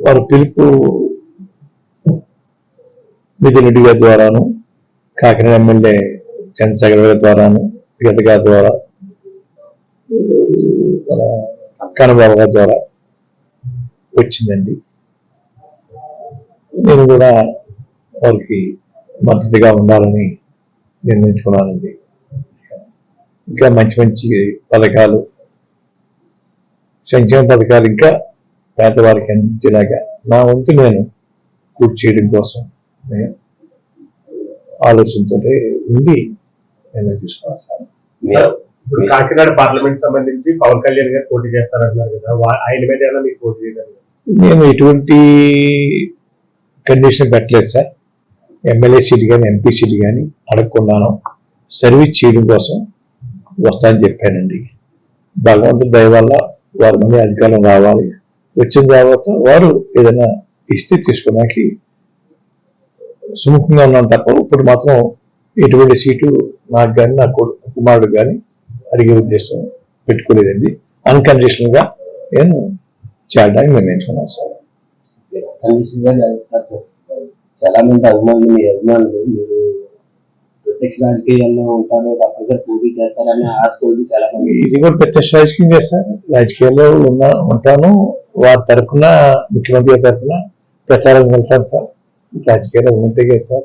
వారి పిలుపు మిథున్ రెడ్డి గారి ద్వారాను, కాకినాడ ఎమ్మెల్యే చంద్రశేఖర్ గారి ద్వారాను, గీత గారి ద్వారా, కనబాబు గారి ద్వారా వచ్చిందండి. నేను కూడా వారికి మద్దతుగా ఉండాలని నిర్ణయించుకున్నానండి. ఇంకా మంచి మంచి పథకాలు, సంక్షేమ పథకాలు ఇంకా పేదవారికి అందించేలాగా నా వంతు నేను పూర్తి చేయడం కోసం ఆలోచనతో ఉండి నేను తీసుకున్నాను సార్. ఇప్పుడు కాకినాడ పార్లమెంట్ సంబంధించి పవన్ కళ్యాణ్ గారు పోటీ చేస్తారంటున్నారు కదా, ఆయన మీద ఏమైనా మీకు పోటీ చేయడం? నేను ఎటువంటి కండిషన్ పెట్టలేదు సార్. ఎమ్మెల్యే సీట్ కానీ ఎంపీ సీట్ కానీ అడగకున్నాను. సర్వీస్ చేయడం కోసం వస్తానని చెప్పానండి. భగవంతుడి దయ వల్ల వారి మంది అధికారం రావాలి. వచ్చిన తర్వాత వారు ఏదైనా ఇస్తే తీసుకోవడానికి సుముఖంగా ఉన్నాను తప్ప ఇప్పుడు మాత్రం ఎటువంటి సీటు నాకు కానీ నా కుమారుడు కానీ అడిగే ఉద్దేశం పెట్టుకోలేదండి. అన్కండిషనల్ గా నేను చేయడానికి నిర్ణయించుకున్నాను సార్. చాలా మంది అభిమానులు, మీ అభిమానులు మీరు ప్రత్యక్ష రాజకీయాల్లో ఉంటారు, తప్పనిసరి పోటీ చేస్తారని ఆశ ఉంది చాలా మంది. ఇది కూడా ప్రత్యక్ష రాజకీయం చేస్తారు. రాజకీయాల్లో ఉంటాను. వారి తరఫున, ముఖ్యమంత్రి తరఫున ప్రచారం వెళ్తాను సార్. రాజకీయాల్లో ఉన్నట్టే సార్.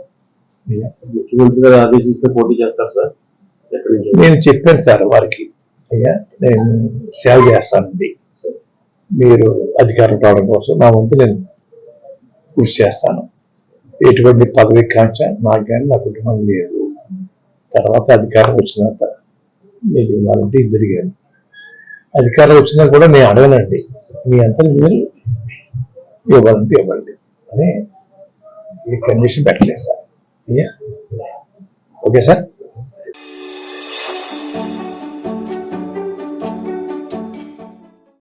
ముఖ్యమంత్రి గారు ఆదేశిస్తే పోటీ చేస్తారు సార్. నేను చెప్పాను సార్ వారికి, అయ్యా నేను సేవ చేస్తానండి, మీరు అధికారం రావడం కోసం నా వంతు నేను కృషి చేస్తాను. ఎటువంటి పదవి కాంక్ష నాకు కానీ నా కుటుంబం లేదు. తర్వాత అధికారం వచ్చినాక మీకు ఇవ్వాలంటే ఇద్దరు కానీ అధికారం వచ్చినా కూడా నేను అడగనండి. మీ అంతా మీరు ఇవ్వాలంటే ఇవ్వండి అని ఏ కండిషన్ పెట్టలేదు సార్. Okay sir.